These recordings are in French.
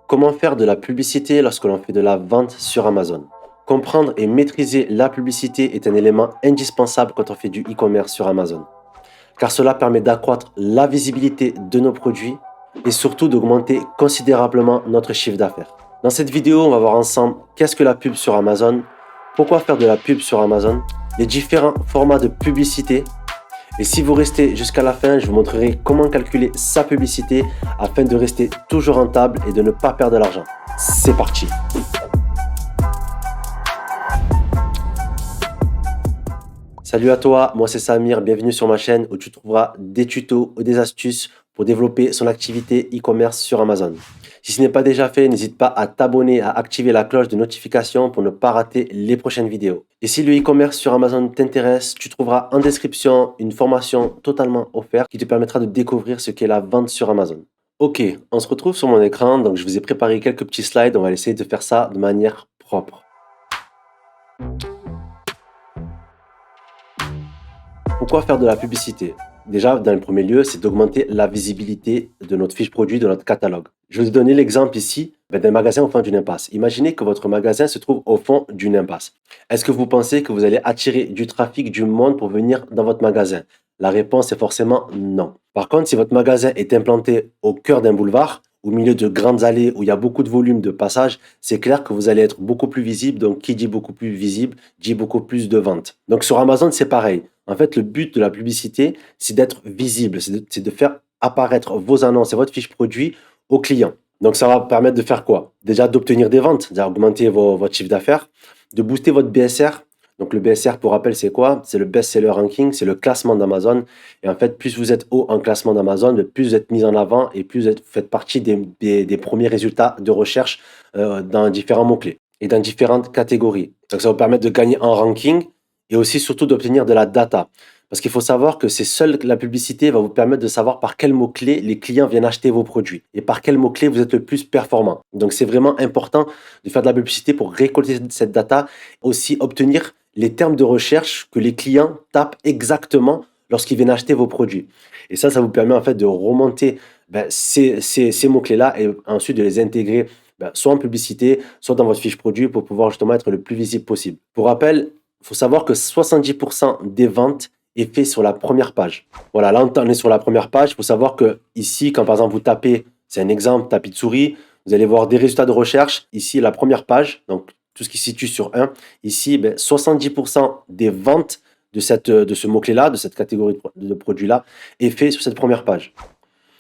Comment faire de la publicité lorsque l'on fait de la vente sur Amazon? Comprendre et maîtriser la publicité est un élément indispensable quand on fait du e-commerce sur Amazon, car cela permet d'accroître la visibilité de nos produits et surtout d'augmenter considérablement notre chiffre d'affaires. Dans cette vidéo, on va voir ensemble qu'est-ce que la pub sur Amazon, pourquoi faire de la pub sur Amazon, les différents formats de publicité. Et si vous restez jusqu'à la fin, je vous montrerai comment calculer sa publicité afin de rester toujours rentable et de ne pas perdre de l'argent. C'est parti! Salut à toi, moi c'est Samir, bienvenue sur ma chaîne où tu trouveras des tutos ou des astuces pour développer son activité e-commerce sur Amazon. Si ce n'est pas déjà fait, n'hésite pas à t'abonner, à activer la cloche de notification pour ne pas rater les prochaines vidéos. Et si le e-commerce sur Amazon t'intéresse, tu trouveras en description une formation totalement offerte qui te permettra de découvrir ce qu'est la vente sur Amazon. Ok, on se retrouve sur mon écran, donc je vous ai préparé quelques petits slides, on va essayer de faire ça de manière propre. Pourquoi faire de la publicité? Déjà, dans le premier lieu, c'est d'augmenter la visibilité de notre fiche produit, de notre catalogue. Je vais vous donner l'exemple ici d'un magasin au fond d'une impasse. Imaginez que votre magasin se trouve au fond d'une impasse. Est-ce que vous pensez que vous allez attirer du trafic, du monde pour venir dans votre magasin? La réponse est forcément non. Par contre, si votre magasin est implanté au cœur d'un boulevard, au milieu de grandes allées où il y a beaucoup de volume de passage, c'est clair que vous allez être beaucoup plus visible. Donc, qui dit beaucoup plus visible, dit beaucoup plus de ventes. Donc, sur Amazon, c'est pareil. En fait, le but de la publicité, c'est d'être visible, c'est de faire apparaître vos annonces et votre fiche produit aux clients. Donc, ça va permettre de faire quoi? Déjà, d'obtenir des ventes, d'augmenter votre chiffre d'affaires, de booster votre BSR. Donc, le BSR, pour rappel, c'est quoi? C'est le Best Seller Ranking, c'est le classement d'Amazon. Et en fait, plus vous êtes haut en classement d'Amazon, plus vous êtes mis en avant et plus vous faites partie des premiers résultats de recherche dans différents mots-clés et dans différentes catégories. Donc, ça va vous permettre de gagner en ranking et aussi surtout d'obtenir de la data. Parce qu'il faut savoir que c'est seule la publicité va vous permettre de savoir par quels mots-clés les clients viennent acheter vos produits et par quels mots-clés vous êtes le plus performant. Donc, c'est vraiment important de faire de la publicité pour récolter cette data, aussi obtenir les termes de recherche que les clients tapent exactement lorsqu'ils viennent acheter vos produits. Et ça vous permet en fait de remonter ces mots-clés-là et ensuite de les intégrer soit en publicité, soit dans votre fiche produit pour pouvoir justement être le plus visible possible. Pour rappel, il faut savoir que 70% des ventes est fait sur la première page. Voilà, là on est sur la première page. Il faut savoir que ici, quand par exemple vous tapez, c'est un exemple, tapis de souris, vous allez voir des résultats de recherche. Ici, la première page, donc tout ce qui se situe sur 1. Ici, 70% des ventes de ce mot-clé-là, de cette catégorie de produits-là, est fait sur cette première page.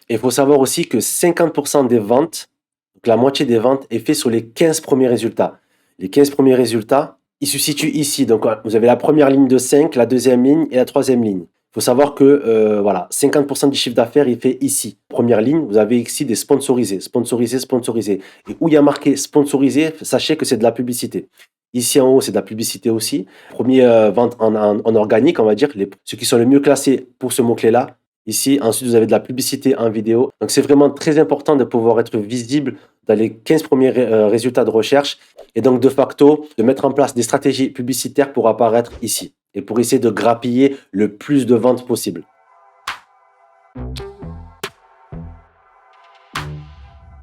Et il faut savoir aussi que 50% des ventes, donc la moitié des ventes, est fait sur les 15 premiers résultats. Les 15 premiers résultats, ils se situent ici. Donc, vous avez la première ligne de 5, la deuxième ligne et la troisième ligne. Il faut savoir que voilà, 50% du chiffre d'affaires est fait ici. Première ligne, vous avez ici des sponsorisés, sponsorisés, sponsorisés. Et où il y a marqué sponsorisé, sachez que c'est de la publicité. Ici en haut, c'est de la publicité aussi. Premier vente en organique, on va dire, ceux qui sont les mieux classés pour ce mot-clé-là. Ici, ensuite, vous avez de la publicité en vidéo. Donc, c'est vraiment très important de pouvoir être visible dans les 15 premiers résultats de recherche et donc, de facto, de mettre en place des stratégies publicitaires pour apparaître ici et pour essayer de grappiller le plus de ventes possible.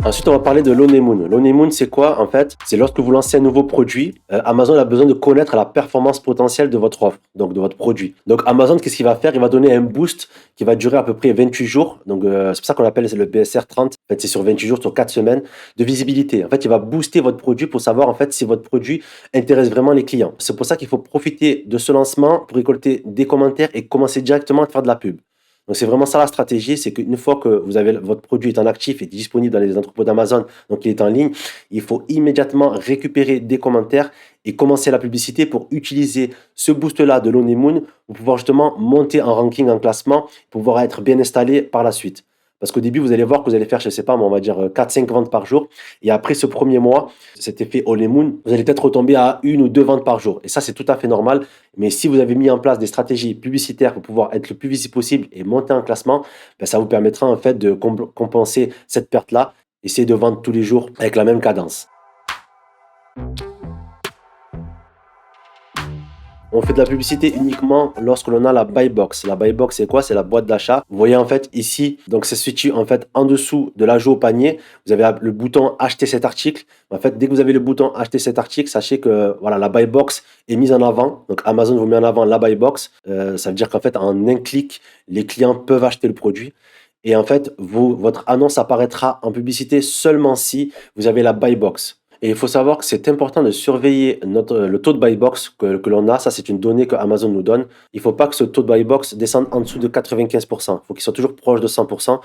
Ensuite, on va parler de l'honeymoon. L'honeymoon, c'est quoi? En fait, c'est lorsque vous lancez un nouveau produit, Amazon a besoin de connaître la performance potentielle de votre offre, donc de votre produit. Donc, Amazon, qu'est-ce qu'il va faire? Il va donner un boost qui va durer à peu près 28 jours. Donc, c'est pour ça qu'on appelle le BSR 30. En fait, c'est sur 28 jours, sur 4 semaines de visibilité. En fait, il va booster votre produit pour savoir en fait si votre produit intéresse vraiment les clients. C'est pour ça qu'il faut profiter de ce lancement pour récolter des commentaires et commencer directement à faire de la pub. Donc, c'est vraiment ça la stratégie, c'est qu'une fois que votre produit est en actif et disponible dans les entrepôts d'Amazon, donc il est en ligne, il faut immédiatement récupérer des commentaires et commencer la publicité pour utiliser ce boost-là de l'honeymoon pour pouvoir justement monter en ranking, en classement, pour pouvoir être bien installé par la suite. Parce qu'au début, vous allez voir que vous allez faire, je ne sais pas, on va dire 4-5 ventes par jour. Et après ce premier mois, cet effet honeymoon, vous allez peut-être retomber à 1 ou 2 ventes par jour. Et ça, c'est tout à fait normal. Mais si vous avez mis en place des stratégies publicitaires pour pouvoir être le plus visible possible et monter en classement, ça vous permettra en fait de compenser cette perte-là. Essayez de vendre tous les jours avec la même cadence. On fait de la publicité uniquement lorsque l'on a la buy box. La buy box, c'est quoi? C'est la boîte d'achat. Vous voyez en fait ici, donc ça se situe en fait en dessous de l'ajout au panier. Vous avez le bouton acheter cet article. En fait, dès que vous avez le bouton acheter cet article, sachez que voilà, la buy box est mise en avant. Donc Amazon vous met en avant la buy box. Ça veut dire qu'en fait, en un clic, les clients peuvent acheter le produit. Et en fait, votre annonce apparaîtra en publicité seulement si vous avez la buy box. Et il faut savoir que c'est important de surveiller le taux de buy box que l'on a. Ça, c'est une donnée que Amazon nous donne. Il ne faut pas que ce taux de buy box descende en dessous de 95%. Il faut qu'il soit toujours proche de 100%.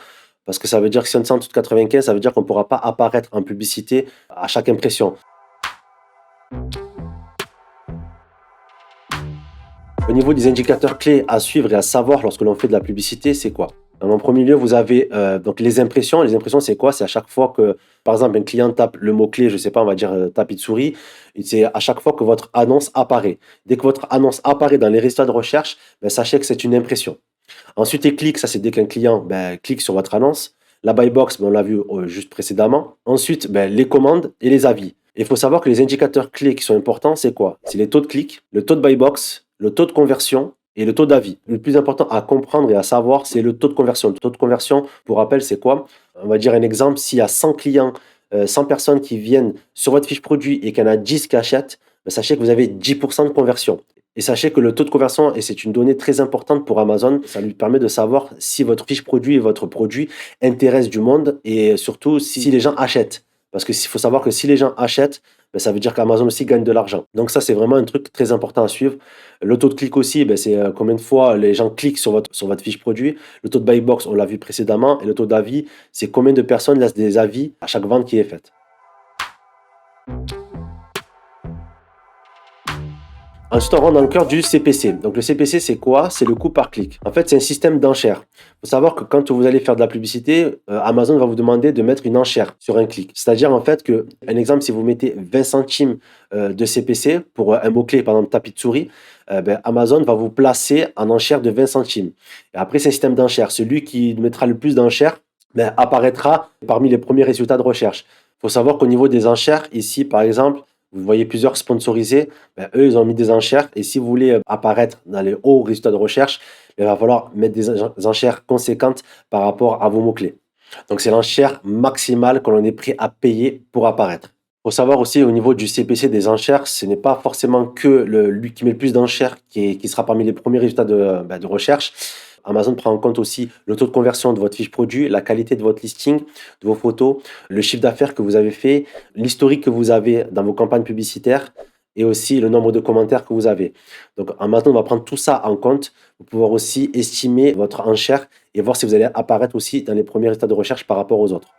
Parce que ça veut dire que si on descend en dessous de 95, ça veut dire qu'on ne pourra pas apparaître en publicité à chaque impression. Au niveau des indicateurs clés à suivre et à savoir lorsque l'on fait de la publicité, c'est quoi? En premier lieu, vous avez donc les impressions. Les impressions, c'est quoi? C'est à chaque fois que, par exemple, un client tape le mot-clé, je ne sais pas, on va dire tapis de souris, c'est à chaque fois que votre annonce apparaît. Dès que votre annonce apparaît dans les résultats de recherche, ben, sachez que c'est une impression. Ensuite, les clics, ça c'est dès qu'un client clique sur votre annonce. La buy box, on l'a vu juste précédemment. Ensuite, les commandes et les avis. Il faut savoir que les indicateurs clés qui sont importants, c'est quoi? C'est les taux de clics, le taux de buy box, le taux de conversion et le taux d'avis. Le plus important à comprendre et à savoir, c'est le taux de conversion. Le taux de conversion, pour rappel, c'est quoi? On va dire un exemple, s'il y a 100 clients, 100 personnes qui viennent sur votre fiche produit et qu'il y en a 10 qui achètent, sachez que vous avez 10% de conversion. Et sachez que le taux de conversion, et c'est une donnée très importante pour Amazon, ça lui permet de savoir si votre fiche produit et votre produit intéressent du monde et surtout si les gens achètent. Parce qu'il faut savoir que si les gens achètent, ça veut dire qu'Amazon aussi gagne de l'argent. Donc ça, c'est vraiment un truc très important à suivre. Le taux de clic aussi, c'est combien de fois les gens cliquent sur votre fiche produit. Le taux de buy box, on l'a vu précédemment. Et le taux d'avis, c'est combien de personnes laissent des avis à chaque vente qui est faite. Ensuite, on rentre dans le cœur du CPC. Donc, le CPC, c'est quoi? C'est le coût par clic. En fait, c'est un système d'enchères. Il faut savoir que quand vous allez faire de la publicité, Amazon va vous demander de mettre une enchère sur un clic. C'est-à-dire, en fait, que, un exemple, si vous mettez 20 centimes de CPC pour un mot-clé, par exemple tapis de souris, Amazon va vous placer en enchère de 20 centimes. Et après, c'est un système d'enchères. Celui qui mettra le plus d'enchères apparaîtra parmi les premiers résultats de recherche. Il faut savoir qu'au niveau des enchères, ici, par exemple, vous voyez plusieurs sponsorisés, eux, ils ont mis des enchères. Et si vous voulez apparaître dans les hauts résultats de recherche, il va falloir mettre des enchères conséquentes par rapport à vos mots-clés. Donc, c'est l'enchère maximale que l'on est prêt à payer pour apparaître. Il faut savoir aussi au niveau du CPC des enchères, ce n'est pas forcément que lui qui met le plus d'enchères qui sera parmi les premiers résultats de recherche. Amazon prend en compte aussi le taux de conversion de votre fiche produit, la qualité de votre listing, de vos photos, le chiffre d'affaires que vous avez fait, l'historique que vous avez dans vos campagnes publicitaires et aussi le nombre de commentaires que vous avez. Donc Amazon va prendre tout ça en compte pour pouvoir aussi estimer votre enchère et voir si vous allez apparaître aussi dans les premiers résultats de recherche par rapport aux autres.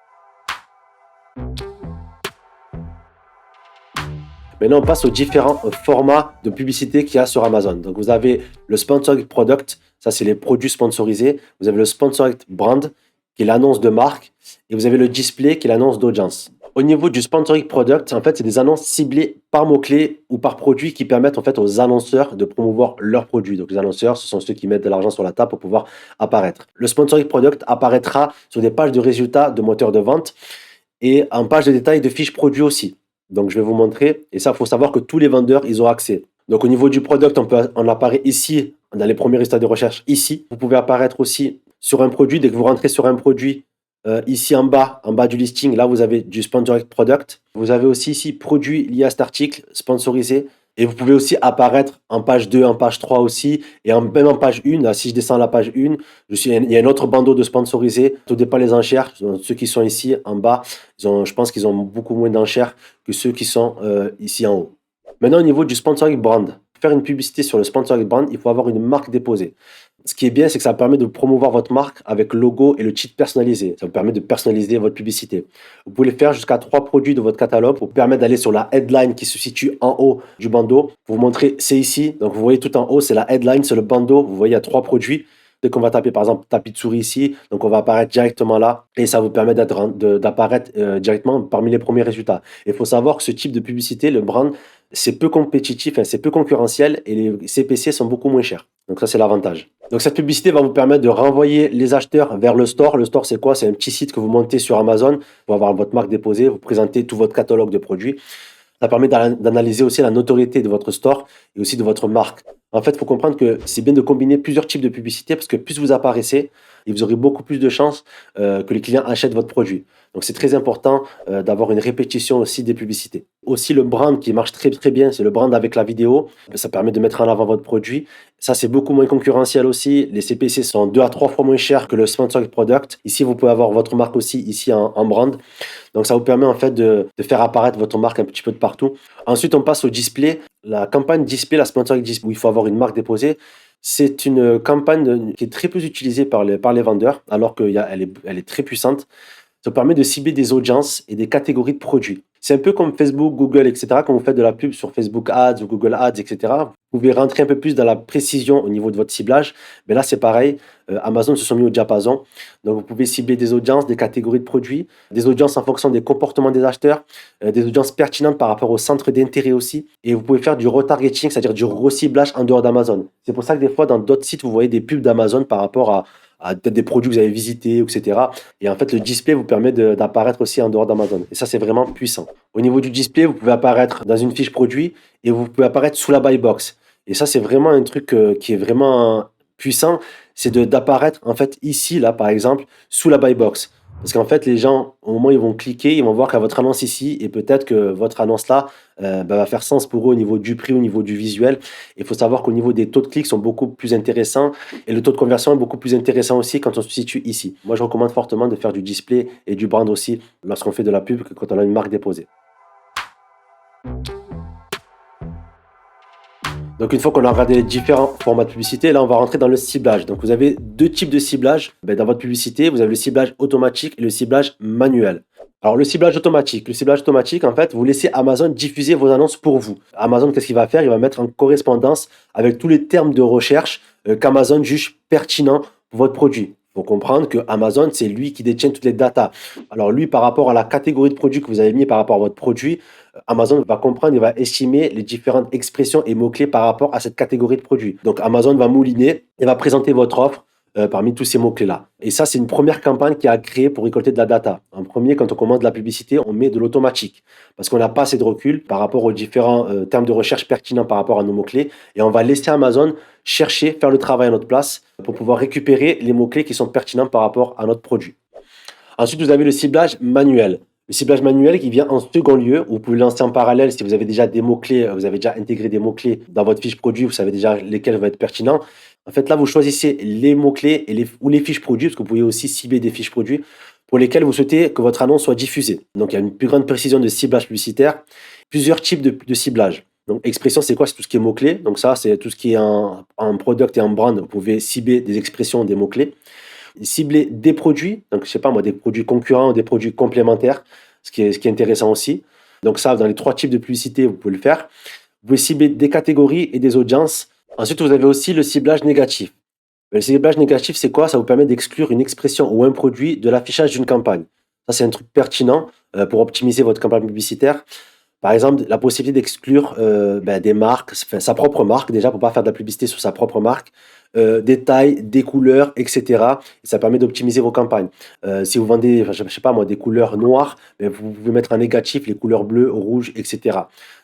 Maintenant, on passe aux différents formats de publicité qu'il y a sur Amazon. Donc, vous avez le Sponsored Product, ça c'est les produits sponsorisés. Vous avez le Sponsored Brand, qui est l'annonce de marque. Et vous avez le Display, qui est l'annonce d'audience. Au niveau du Sponsored Product, en fait, c'est des annonces ciblées par mots-clés ou par produit qui permettent en fait aux annonceurs de promouvoir leurs produits. Donc, les annonceurs, ce sont ceux qui mettent de l'argent sur la table pour pouvoir apparaître. Le Sponsored Product apparaîtra sur des pages de résultats de moteurs de vente et en page de détail de fiches produits aussi. Donc, je vais vous montrer. Et ça, il faut savoir que tous les vendeurs, ils ont accès. Donc, au niveau du product, on apparaît ici, dans les premiers résultats de recherche, ici. Vous pouvez apparaître aussi sur un produit. Dès que vous rentrez sur un produit, ici en bas du listing, là, vous avez du Sponsored Product. Vous avez aussi ici, produits liés à cet article, sponsorisé. Et vous pouvez aussi apparaître en page 2, en page 3 aussi, et même en page 1. Là, si je descends à la page 1, il y a un autre bandeau de sponsorisé. Tout dépend les enchères. Ceux qui sont ici en bas, je pense qu'ils ont beaucoup moins d'enchères que ceux qui sont ici en haut. Maintenant, au niveau du Sponsored Brand, pour faire une publicité sur le Sponsored Brand, il faut avoir une marque déposée. Ce qui est bien, c'est que ça permet de promouvoir votre marque avec le logo et le titre personnalisé. Ça vous permet de personnaliser votre publicité. Vous pouvez faire jusqu'à 3 produits de votre catalogue pour permettre d'aller sur la headline qui se situe en haut du bandeau. Pour vous montrer, c'est ici. Donc, vous voyez tout en haut, c'est la headline, c'est le bandeau. Vous voyez, il y a 3 produits. Dès qu'on va taper, par exemple, tapis de souris ici, donc on va apparaître directement là et ça vous permet d'apparaître directement parmi les premiers résultats. Il faut savoir que ce type de publicité, le brand, c'est peu compétitif, c'est peu concurrentiel et les CPC sont beaucoup moins chers. Donc ça, c'est l'avantage. Donc cette publicité va vous permettre de renvoyer les acheteurs vers le store. Le store, c'est quoi? C'est un petit site que vous montez sur Amazon pour avoir votre marque déposée, vous présentez tout votre catalogue de produits. Ça permet d'analyser aussi la notoriété de votre store et aussi de votre marque. En fait, il faut comprendre que c'est bien de combiner plusieurs types de publicité parce que plus vous apparaissez et vous aurez beaucoup plus de chances que les clients achètent votre produit. Donc, c'est très important d'avoir une répétition aussi des publicités. Aussi, le brand qui marche très très bien, c'est le brand avec la vidéo. Ça permet de mettre en avant votre produit. Ça, c'est beaucoup moins concurrentiel aussi. Les CPC sont 2 à 3 fois moins chers que le sponsored product. Ici, vous pouvez avoir votre marque aussi ici en brand. Donc, ça vous permet en fait de faire apparaître votre marque un petit peu de partout. Ensuite, on passe au display. La campagne display, la sponsoring display, où il faut avoir une marque déposée, c'est une campagne qui est très peu utilisée par les vendeurs, alors elle est très puissante. Ça permet de cibler des audiences et des catégories de produits. C'est un peu comme Facebook, Google, etc. Quand vous faites de la pub sur Facebook Ads ou Google Ads, etc., vous pouvez rentrer un peu plus dans la précision au niveau de votre ciblage. Mais là, c'est pareil. Amazon se sont mis au diapason. Donc, vous pouvez cibler des audiences, des catégories de produits, des audiences en fonction des comportements des acheteurs, des audiences pertinentes par rapport au centre d'intérêt aussi. Et vous pouvez faire du retargeting, c'est-à-dire du reciblage en dehors d'Amazon. C'est pour ça que des fois, dans d'autres sites, vous voyez des pubs d'Amazon par rapport à peut-être des produits que vous avez visités, etc. Et en fait, le display vous permet d'apparaître aussi en dehors d'Amazon. Et ça, c'est vraiment puissant. Au niveau du display, vous pouvez apparaître dans une fiche produit et vous pouvez apparaître sous la buy box. Et ça, c'est vraiment un truc qui est vraiment puissant. C'est d'apparaître, en fait, ici, là, par exemple, sous la buy box. Parce qu'en fait, les gens, au moment où ils vont cliquer, ils vont voir qu'il y a votre annonce ici et peut-être que votre annonce là va faire sens pour eux au niveau du prix, au niveau du visuel. Il faut savoir qu'au niveau des taux de clics sont beaucoup plus intéressants et le taux de conversion est beaucoup plus intéressant aussi quand on se situe ici. Moi, je recommande fortement de faire du display et du brand aussi lorsqu'on fait de la pub que quand on a une marque déposée. Donc, une fois qu'on a regardé les différents formats de publicité, là, on va rentrer dans le ciblage. Donc, vous avez deux types de ciblage. Dans votre publicité, vous avez le ciblage automatique et le ciblage manuel. Alors, le ciblage automatique. Le ciblage automatique, en fait, vous laissez Amazon diffuser vos annonces pour vous. Amazon, qu'est-ce qu'il va faire? Il va mettre en correspondance avec tous les termes de recherche qu'Amazon juge pertinents pour votre produit. Il faut comprendre que Amazon, c'est lui qui détient toutes les datas. Alors, lui, par rapport à la catégorie de produits que vous avez mis par rapport à votre produit, Amazon va comprendre et va estimer les différentes expressions et mots-clés par rapport à cette catégorie de produits. Donc, Amazon va mouliner et va présenter votre offre parmi tous ces mots-clés-là. Et ça, c'est une première campagne qui a créé pour récolter de la data. En premier, quand on commande de la publicité, on met de l'automatique parce qu'on n'a pas assez de recul par rapport aux différents termes de recherche pertinents par rapport à nos mots-clés. Et on va laisser Amazon chercher, faire le travail à notre place pour pouvoir récupérer les mots-clés qui sont pertinents par rapport à notre produit. Ensuite, vous avez le ciblage manuel. Le ciblage manuel qui vient en second lieu, où vous pouvez le lancer en parallèle si vous avez déjà des mots-clés, vous avez déjà intégré des mots-clés dans votre fiche produit, vous savez déjà lesquels vont être pertinents. En fait, là, vous choisissez les mots-clés ou les fiches produits, parce que vous pouvez aussi cibler des fiches produits pour lesquelles vous souhaitez que votre annonce soit diffusée. Donc, il y a une plus grande précision de ciblage publicitaire, plusieurs types de ciblage. Donc, expression, c'est quoi? C'est tout ce qui est mots-clés. Donc, ça, c'est tout ce qui est en product et en brand. Vous pouvez cibler des expressions, des mots-clés. Cibler des produits, donc je sais pas moi, des produits concurrents ou des produits complémentaires, ce qui est intéressant aussi. Donc ça, dans les trois types de publicité, vous pouvez le faire. Vous pouvez cibler des catégories et des audiences. Ensuite, vous avez aussi le ciblage négatif. Le ciblage négatif, c'est quoi? Ça vous permet d'exclure une expression ou un produit de l'affichage d'une campagne. Ça, c'est un truc pertinent pour optimiser votre campagne publicitaire. Par exemple, la possibilité d'exclure des marques, enfin, sa propre marque déjà, pour ne pas faire de la publicité sur sa propre marque, des tailles, des couleurs, etc. Et ça permet d'optimiser vos campagnes. Si vous vendez, enfin, je ne sais pas moi, des couleurs noires, ben, vous pouvez mettre en négatif les couleurs bleues, rouges, etc.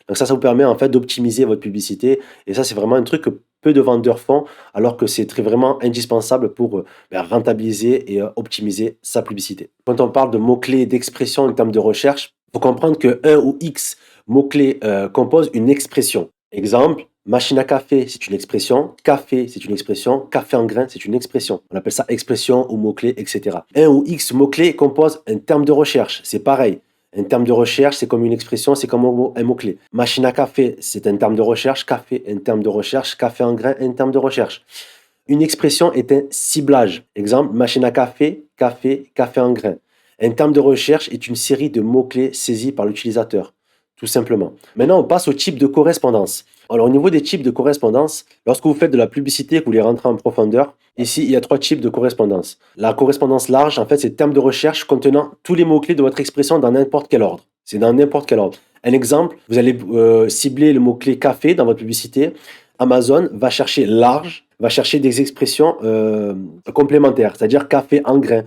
Donc ça vous permet en fait d'optimiser votre publicité. Et ça, c'est vraiment un truc que peu de vendeurs font, alors que c'est très vraiment indispensable pour rentabiliser et optimiser sa publicité. Quand on parle de mots-clés, d'expressions en termes de recherche, il faut comprendre que un ou X mots-clés composent une expression. Exemple, machine à café, c'est une expression. Café, c'est une expression. Café en grain, c'est une expression. On appelle ça expression ou mot-clé, etc. Un ou X mots-clés composent un terme de recherche. C'est pareil. Un terme de recherche, c'est comme une expression, c'est comme un mot-clé. Machine à café, c'est un terme de recherche. Café, un terme de recherche. Café en grain, un terme de recherche. Une expression est un ciblage. Exemple, machine à café, café, café en grain. Un terme de recherche est une série de mots-clés saisis par l'utilisateur, tout simplement. Maintenant, on passe au type de correspondance. Alors, au niveau des types de correspondance, lorsque vous faites de la publicité et que vous voulez rentrer en profondeur, ici, il y a trois types de correspondance. La correspondance large, en fait, c'est termes de recherche contenant tous les mots-clés de votre expression dans n'importe quel ordre. C'est dans n'importe quel ordre. Un exemple, vous allez cibler le mot-clé café dans votre publicité. Amazon va chercher large, va chercher des expressions complémentaires, c'est-à-dire café en grain,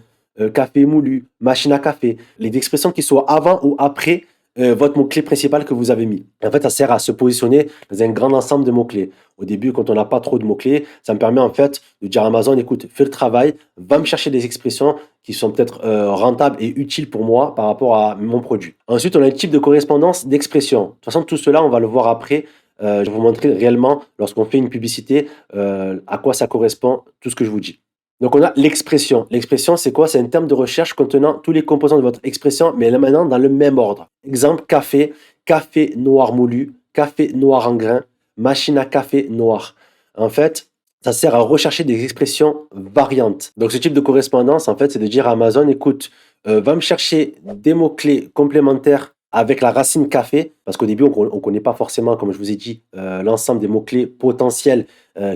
café moulu, machine à café, les expressions qui soient avant ou après votre mot-clé principal que vous avez mis. En fait, ça sert à se positionner dans un grand ensemble de mots-clés. Au début, quand on n'a pas trop de mots-clés, ça me permet en fait de dire à Amazon, écoute, fais le travail, va me chercher des expressions qui sont peut-être rentables et utiles pour moi par rapport à mon produit. Ensuite, on a le type de correspondance d'expression. De toute façon, tout cela, on va le voir après. Je vais vous montrer réellement, lorsqu'on fait une publicité, à quoi ça correspond, tout ce que je vous dis. Donc, on a l'expression. L'expression, c'est quoi? C'est un terme de recherche contenant tous les composants de votre expression, mais là maintenant dans le même ordre. Exemple, café, café noir moulu, café noir en grains, machine à café noir. En fait, ça sert à rechercher des expressions variantes. Donc, ce type de correspondance, en fait, c'est de dire à Amazon, écoute, va me chercher des mots-clés complémentaires avec la racine café, parce qu'au début, on ne connaît pas forcément, comme je vous ai dit, l'ensemble des mots-clés potentiels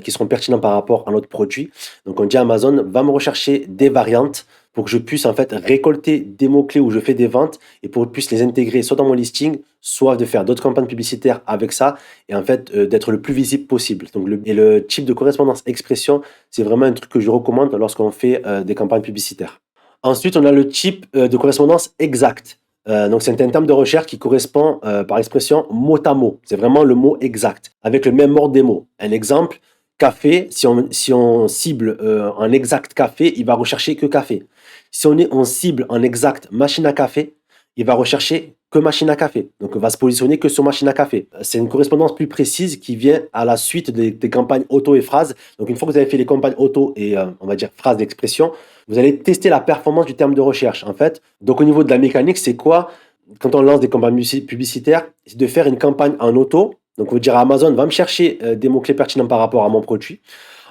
qui seront pertinents par rapport à notre produit. Donc, on dit à Amazon, va me rechercher des variantes pour que je puisse en fait récolter des mots-clés où je fais des ventes et pour que je puisse les intégrer soit dans mon listing, soit de faire d'autres campagnes publicitaires avec ça et en fait d'être le plus visible possible. Donc, le type de correspondance expression, c'est vraiment un truc que je recommande lorsqu'on fait des campagnes publicitaires. Ensuite, on a le type de correspondance exacte. Donc, c'est un terme de recherche qui correspond par expression mot à mot. C'est vraiment le mot exact, avec le même ordre des mots. Un exemple, café, si on cible en exact café, il va rechercher que café. Si on cible en exact machine à café, il va rechercher que machine à café. Donc, il va se positionner que sur machine à café. C'est une correspondance plus précise qui vient à la suite des campagnes auto et phrases. Donc, une fois que vous avez fait les campagnes auto et, on va dire, phrases d'expression, vous allez tester la performance du terme de recherche, en fait. Donc, au niveau de la mécanique, c'est quoi? Quand on lance des campagnes publicitaires, c'est de faire une campagne en auto. Donc, vous dire à Amazon, va me chercher des mots-clés pertinents par rapport à mon produit.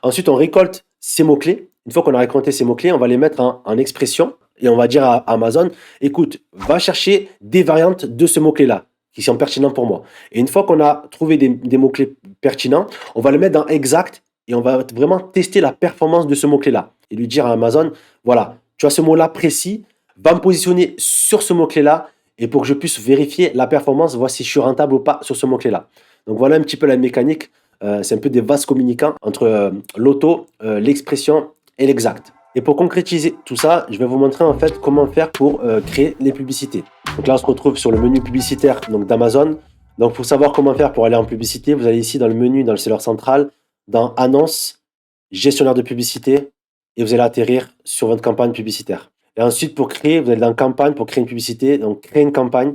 Ensuite, on récolte ces mots-clés. Une fois qu'on a récolté ces mots-clés, on va les mettre en expression et on va dire à Amazon, écoute, va chercher des variantes de ce mot-clé-là qui sont pertinents pour moi. Et une fois qu'on a trouvé des mots-clés pertinents, on va le mettre dans exact et on va vraiment tester la performance de ce mot-clé-là et lui dire à Amazon, voilà, tu as ce mot-là précis, va me positionner sur ce mot-clé-là et pour que je puisse vérifier la performance, voir si je suis rentable ou pas sur ce mot-clé-là. Donc voilà un petit peu la mécanique. C'est un peu des vases communicants entre l'auto, l'expression et l'exact. Et pour concrétiser tout ça, je vais vous montrer en fait comment faire pour créer les publicités. Donc là, on se retrouve sur le menu publicitaire donc d'Amazon. Donc pour savoir comment faire pour aller en publicité, vous allez ici dans le menu, dans le seller central, dans Annonces, Gestionnaire de publicité, et vous allez atterrir sur votre campagne publicitaire. Et ensuite, pour créer, vous allez dans Campagne pour créer une publicité, donc créer une campagne.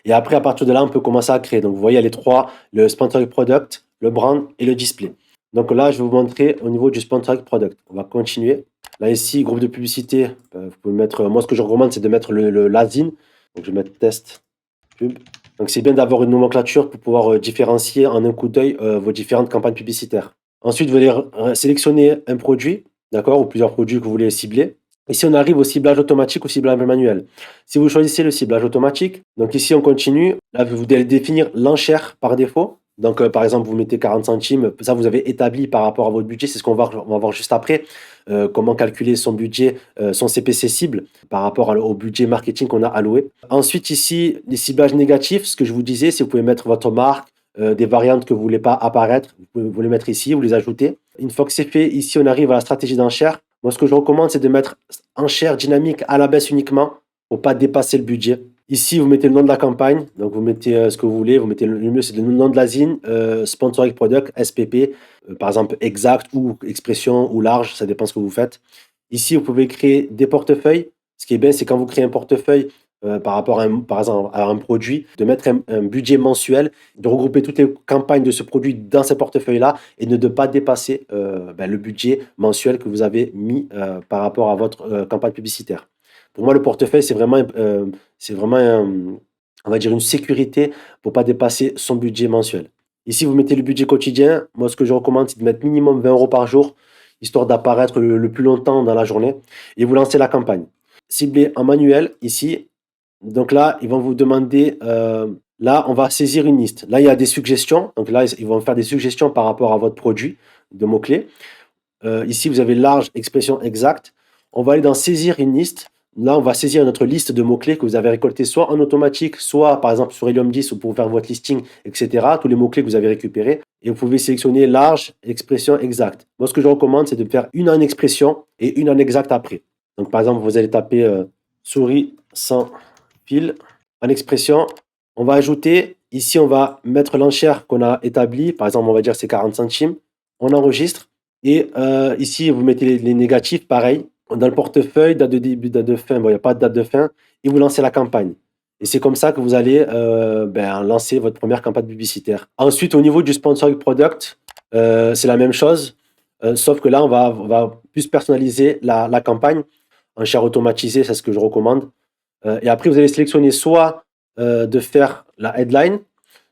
Et après, à partir de là, on peut commencer à créer. Donc vous voyez, il y a les trois, le Sponsored Product, le Brand et le Display. Donc là, je vais vous montrer au niveau du Sponsored Product. On va continuer. Là, ici, groupe de publicité, vous pouvez mettre, moi, ce que je recommande, c'est de mettre l'ASIN. Donc, je vais mettre test pub. Donc, c'est bien d'avoir une nomenclature pour pouvoir différencier en un coup d'œil vos différentes campagnes publicitaires. Ensuite, vous allez sélectionner un produit, d'accord, ou plusieurs produits que vous voulez cibler. Ici, on arrive au ciblage automatique ou ciblage manuel. Si vous choisissez le ciblage automatique, donc ici, on continue. Là, vous allez définir l'enchère par défaut. Donc, par exemple, vous mettez 40 centimes. Ça, vous avez établi par rapport à votre budget. C'est ce on va voir juste après. Comment calculer son budget, son CPC cible par rapport au budget marketing qu'on a alloué. Ensuite, ici, les ciblages négatifs. Ce que je vous disais, c'est que vous pouvez mettre votre marque, des variantes que vous ne voulez pas apparaître. Vous les mettre ici, vous les ajoutez. Une fois que c'est fait, ici, on arrive à la stratégie d'enchère. Moi, ce que je recommande, c'est de mettre enchère dynamique à la baisse uniquement pour ne pas dépasser le budget. Ici, vous mettez le nom de la campagne, donc vous mettez ce que vous voulez. Vous mettez le mieux, c'est le nom de la zine, Sponsoring Product, SPP, par exemple exact ou expression ou large, ça dépend ce que vous faites. Ici, vous pouvez créer des portefeuilles. Ce qui est bien, c'est quand vous créez un portefeuille par rapport par exemple, à un produit, de mettre un budget mensuel, de regrouper toutes les campagnes de ce produit dans ces portefeuilles-là et de ne pas dépasser le budget mensuel que vous avez mis par rapport à votre campagne publicitaire. Pour moi, le portefeuille, c'est vraiment on va dire une sécurité pour ne pas dépasser son budget mensuel. Ici, vous mettez le budget quotidien. Moi, ce que je recommande, c'est de mettre minimum 20 euros par jour, histoire d'apparaître le plus longtemps dans la journée. Et vous lancez la campagne. Ciblez en manuel, ici. Donc là, ils vont vous demander, là, on va saisir une liste. Là, il y a des suggestions. Donc là, ils vont faire des suggestions par rapport à votre produit de mots-clés. Ici, vous avez large, expression exacte. On va aller dans saisir une liste. Là, on va saisir notre liste de mots-clés que vous avez récoltés soit en automatique, soit par exemple sur Helium 10 ou pour faire votre listing, etc. Tous les mots-clés que vous avez récupérés. Et vous pouvez sélectionner large, expression exacte. Moi, ce que je recommande, c'est de faire une en expression et une en exact après. Donc, par exemple, vous allez taper souris sans fil. En expression, On va ajouter, ici, on va mettre l'enchère qu'on a établie. Par exemple, on va dire c'est 40 centimes. On enregistre. Et ici, vous mettez les négatifs, pareil. Dans le portefeuille, date de début, date de fin. Bon, il n'y a pas de date de fin. Et vous lancez la campagne. Et c'est comme ça que vous allez lancer votre première campagne publicitaire. Ensuite, au niveau du sponsoring product, c'est la même chose. Sauf que là, on va plus personnaliser la campagne. Enchère automatisée, c'est ce que je recommande. Et après, vous allez sélectionner soit de faire la headline,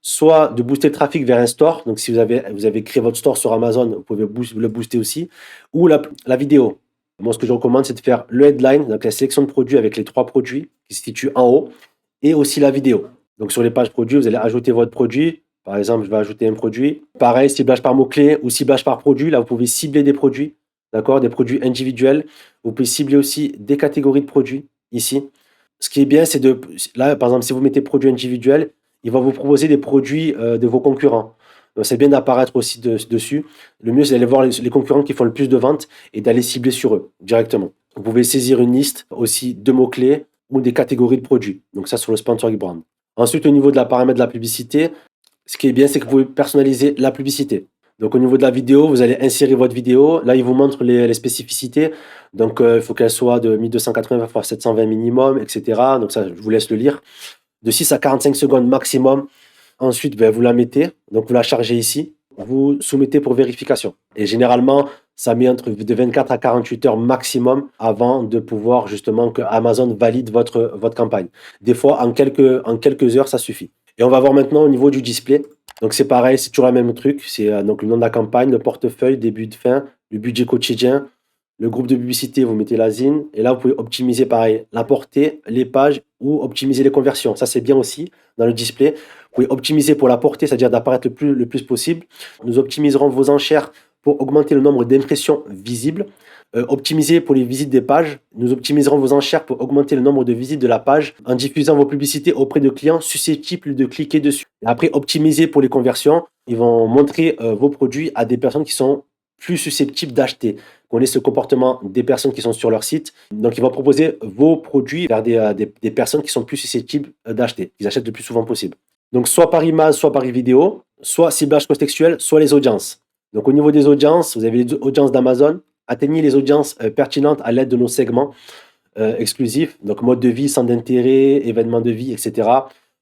soit de booster le trafic vers un store. Donc, si vous avez créé votre store sur Amazon, vous pouvez le booster aussi. Ou la vidéo. Moi, ce que je recommande, c'est de faire le headline, donc la sélection de produits avec les 3 produits qui se situent en haut, et aussi la vidéo. Donc, sur les pages produits, vous allez ajouter votre produit. Par exemple, je vais ajouter un produit. Pareil, ciblage par mots-clés ou ciblage par produit. Là, vous pouvez cibler des produits, d'accord, des produits individuels. Vous pouvez cibler aussi des catégories de produits ici. Ce qui est bien, c'est là, par exemple, si vous mettez produits individuels, il va vous proposer des produits de vos concurrents. Donc, c'est bien d'apparaître aussi dessus. Le mieux, c'est d'aller voir les concurrents qui font le plus de ventes et d'aller cibler sur eux directement. Vous pouvez saisir une liste aussi de mots-clés ou des catégories de produits. Donc, ça, sur le sponsoring brand. Ensuite, au niveau de la paramètre de la publicité, ce qui est bien, c'est que vous pouvez personnaliser la publicité. Donc, au niveau de la vidéo, vous allez insérer votre vidéo. Là, il vous montre les spécificités. Donc, il faut qu'elle soit de 1280 x 720 minimum, etc. Donc, ça, je vous laisse le lire. De 6 à 45 secondes maximum. Ensuite, vous la mettez. Donc, vous la chargez ici. Vous soumettez pour vérification. Et généralement, ça met entre de 24 à 48 heures maximum avant de pouvoir justement que Amazon valide votre campagne. Des fois, en quelques heures, ça suffit. Et on va voir maintenant au niveau du display. Donc, c'est pareil, c'est toujours le même truc. C'est donc le nom de la campagne, le portefeuille, début de fin, le budget quotidien, le groupe de publicité, vous mettez la ZIN. Et là, vous pouvez optimiser pareil, la portée, les pages ou optimiser les conversions. Ça, c'est bien aussi dans le display. Vous pouvez optimiser pour la portée, c'est-à-dire d'apparaître le plus possible. Nous optimiserons vos enchères pour augmenter le nombre d'impressions visibles. Optimiser pour les visites des pages. Nous optimiserons vos enchères pour augmenter le nombre de visites de la page en diffusant vos publicités auprès de clients susceptibles de cliquer dessus. Et après, optimiser pour les conversions. Ils vont montrer vos produits à des personnes qui sont plus susceptibles d'acheter. Connaissent ce comportement des personnes qui sont sur leur site. Donc, ils vont proposer vos produits vers des personnes qui sont plus susceptibles d'acheter, qui achètent le plus souvent possible. Donc, soit par image, soit par vidéo, soit ciblage contextuel, soit les audiences. Donc, au niveau des audiences, vous avez les audiences d'Amazon. Atteignez les audiences pertinentes à l'aide de nos segments exclusifs. Donc, mode de vie, centre d'intérêt, événements de vie, etc.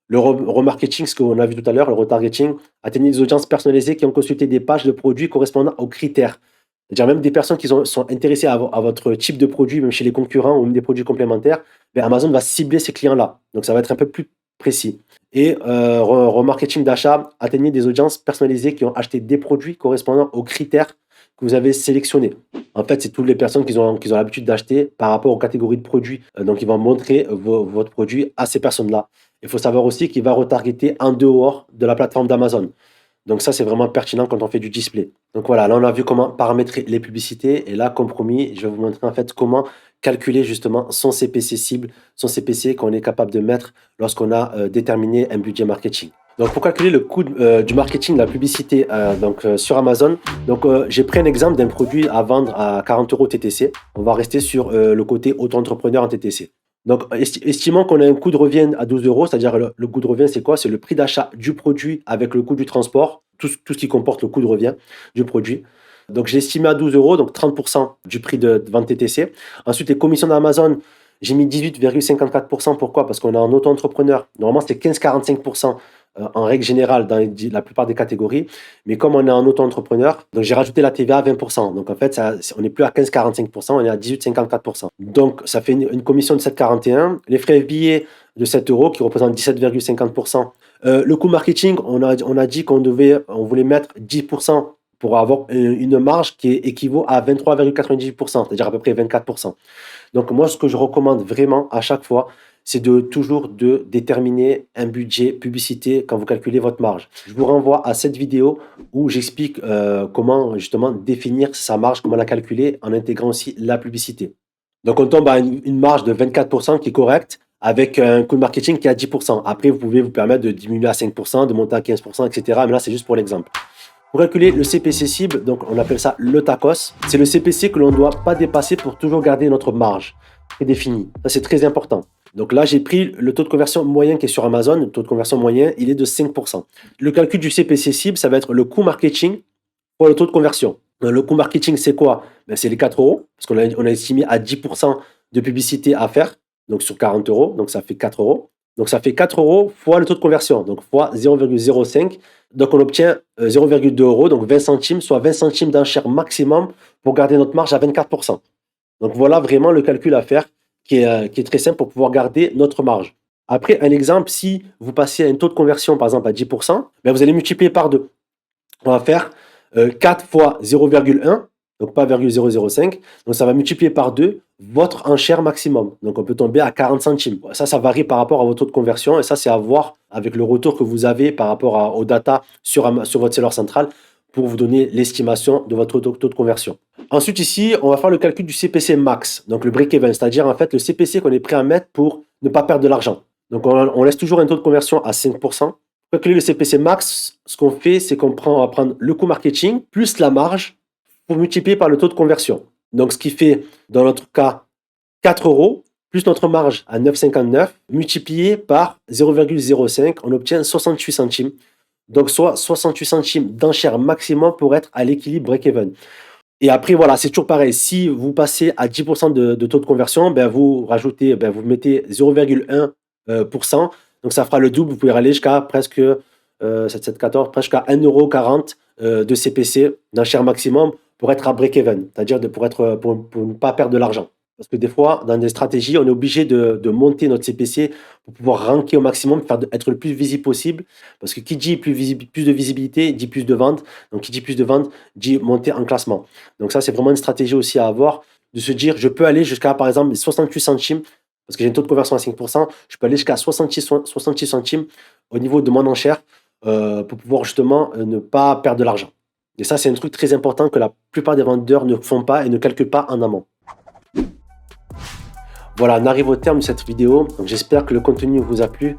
Le remarketing, ce qu'on a vu tout à l'heure, le retargeting. Atteignez les audiences personnalisées qui ont consulté des pages de produits correspondant aux critères. C'est-à-dire même des personnes qui sont intéressées à votre type de produit, même chez les concurrents ou même des produits complémentaires, ben Amazon va cibler ces clients-là. Donc, ça va être un peu plus précis. Et remarketing d'achat, atteignez des audiences personnalisées qui ont acheté des produits correspondant aux critères que vous avez sélectionnés. En fait, c'est toutes les personnes qui ont l'habitude d'acheter par rapport aux catégories de produits. Donc, ils vont montrer votre produit à ces personnes-là. Il faut savoir aussi qu'il va retargeter en dehors de la plateforme d'Amazon. Donc ça, c'est vraiment pertinent quand on fait du display. Donc voilà, là, on a vu comment paramétrer les publicités. Et là, comme promis, je vais vous montrer en fait comment calculer justement son CPC cible, son CPC qu'on est capable de mettre lorsqu'on a déterminé un budget marketing. Donc pour calculer le coût du marketing, de la publicité sur Amazon, j'ai pris un exemple d'un produit à vendre à 40 € TTC. On va rester sur le côté auto-entrepreneur en TTC. Donc, estimons qu'on a un coût de revient à 12 €, c'est-à-dire le coût de revient, c'est quoi? C'est le prix d'achat du produit avec le coût du transport, tout ce qui comporte le coût de revient du produit. Donc, j'ai estimé à 12 € donc 30% du prix de vente TTC. Ensuite, les commissions d'Amazon, j'ai mis 18,54%. Pourquoi? Parce qu'on est en auto-entrepreneur. Normalement, c'est 15,45% en règle générale dans la plupart des catégories. Mais comme on est en auto-entrepreneur, donc j'ai rajouté la TVA à 20%. Donc en fait, on n'est plus à 15,45%, on est à 18,54%. Donc ça fait une commission de 7,41. Les frais billets de 7 € qui représentent 17,50%. Le coût marketing, on a dit qu'on voulait mettre 10% pour avoir une marge qui équivaut à 23,98%, c'est-à-dire à peu près 24%. Donc moi, ce que je recommande vraiment à chaque fois, c'est toujours de déterminer un budget publicité quand vous calculez votre marge. Je vous renvoie à cette vidéo où j'explique comment justement définir sa marge, comment la calculer en intégrant aussi la publicité. Donc on tombe à une marge de 24% qui est correcte avec un coût de marketing qui est à 10%. Après, vous pouvez vous permettre de diminuer à 5%, de monter à 15%, etc. Mais là, c'est juste pour l'exemple. Pour calculer le CPC cible, donc on appelle ça le TACOS, c'est le CPC que l'on ne doit pas dépasser pour toujours garder notre marge prédéfinie. Ça, c'est très important. Donc là, j'ai pris le taux de conversion moyen qui est sur Amazon. Le taux de conversion moyen, il est de 5%. Le calcul du CPC cible, ça va être le coût marketing pour le taux de conversion. Le coût marketing, c'est quoi? Ben, c'est les 4 euros, parce qu'on a estimé à 10% de publicité à faire, donc sur 40 euros, donc ça fait 4 euros. Donc ça fait 4 euros fois le taux de conversion, donc fois 0,05. Donc on obtient 0,2 euros, donc 20 centimes, soit 20 centimes d'enchère maximum pour garder notre marge à 24%. Donc voilà vraiment le calcul à faire qui est très simple pour pouvoir garder notre marge. Après, un exemple, si vous passez à un taux de conversion par exemple à 10%, ben vous allez multiplier par 2. On va faire 4 fois 0,1, donc pas 0,005. Donc ça va multiplier par 2 votre enchère maximum. Donc on peut tomber à 40 centimes. Ça varie par rapport à votre taux de conversion et ça, c'est à voir avec le retour que vous avez par rapport aux data sur votre seller central pour vous donner l'estimation de votre taux de conversion. Ensuite, ici, on va faire le calcul du CPC max, donc le break-even, c'est-à-dire en fait le CPC qu'on est prêt à mettre pour ne pas perdre de l'argent. Donc on laisse toujours un taux de conversion à 5%. Pour calculer le CPC max, ce qu'on fait, c'est qu'on va prendre le coût marketing plus la marge pour multiplier par le taux de conversion. Donc ce qui fait, dans notre cas, 4 euros plus notre marge à 9,59 multiplié par 0,05, on obtient 68 centimes. Donc soit 68 centimes d'enchère maximum pour être à l'équilibre break-even. Et après, voilà, c'est toujours pareil. Si vous passez à 10% de taux de conversion, ben vous rajoutez, ben vous mettez 0,1%. Donc ça fera le double. Vous pouvez aller jusqu'à presque 7,14, presque à 1,40 € de CPC d'enchère maximum pour être à break-even, c'est-à-dire pour ne pas perdre de l'argent. Parce que des fois, dans des stratégies, on est obligé de monter notre CPC pour pouvoir ranker au maximum, être le plus visible possible. Parce que qui dit plus de visibilité, dit plus de ventes. Donc qui dit plus de ventes, dit monter en classement. Donc ça, c'est vraiment une stratégie aussi à avoir, de se dire, je peux aller jusqu'à, par exemple, 68 centimes, parce que j'ai un taux de conversion à 5%, je peux aller jusqu'à 66 centimes au niveau de mon enchère pour pouvoir justement ne pas perdre de l'argent. Et ça, c'est un truc très important que la plupart des vendeurs ne font pas et ne calculent pas en amont. Voilà, on arrive au terme de cette vidéo. Donc j'espère que le contenu vous a plu.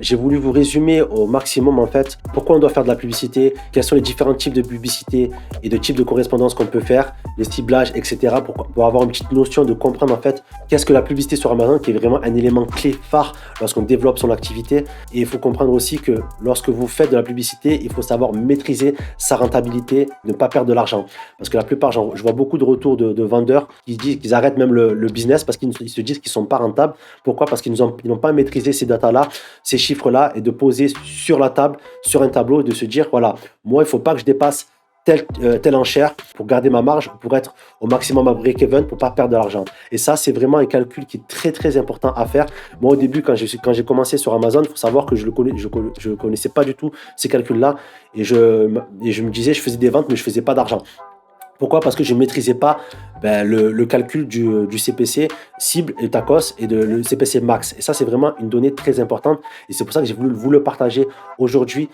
J'ai voulu vous résumer au maximum en fait pourquoi on doit faire de la publicité, quels sont les différents types de publicité et de types de correspondance qu'on peut faire, les ciblages, etc. pour avoir une petite notion de comprendre en fait qu'est-ce que la publicité sur Amazon, qui est vraiment un élément clé phare lorsqu'on développe son activité. Et il faut comprendre aussi que lorsque vous faites de la publicité, il faut savoir maîtriser sa rentabilité, ne pas perdre de l'argent. Parce que la plupart, je vois beaucoup de retours de vendeurs qui disent qu'ils arrêtent même le business parce qu'ils se disent qu'ils ne sont pas rentables. Pourquoi? Parce qu'ils n'ont pas maîtrisé ces datas-là, ces chiffres-là, et de poser sur la table, sur un tableau, et de se dire, voilà, moi, il ne faut pas que je dépasse telle enchère pour garder ma marge, pour être au maximum à break-even, pour ne pas perdre de l'argent. Et ça, c'est vraiment un calcul qui est très, très important à faire. Moi, au début, quand j'ai commencé sur Amazon, il faut savoir que je ne connaissais pas du tout ces calculs-là. Et je me disais, je faisais des ventes, mais je ne faisais pas d'argent. Pourquoi? Parce que je ne maîtrisais pas le calcul du CPC cible et TACOS et le CPC max. Et ça, c'est vraiment une donnée très importante. Et c'est pour ça que j'ai voulu vous le partager aujourd'hui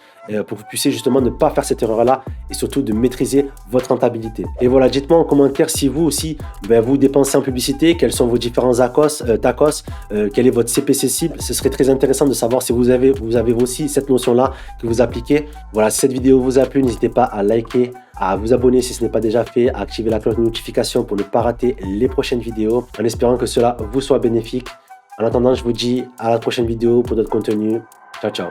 pour que vous puissiez justement ne pas faire cette erreur-là et surtout de maîtriser votre rentabilité. Et voilà, dites-moi en commentaire si vous aussi, vous dépensez en publicité, quels sont vos différents TACOS, quel est votre CPC cible. Ce serait très intéressant de savoir si vous avez aussi cette notion-là que vous appliquez. Voilà, si cette vidéo vous a plu, n'hésitez pas à liker, à vous abonner si ce n'est pas déjà fait, à activer la cloche de notification pour ne pas rater les prochaines vidéos, en espérant que cela vous soit bénéfique. En attendant, je vous dis à la prochaine vidéo pour d'autres contenus. Ciao, ciao.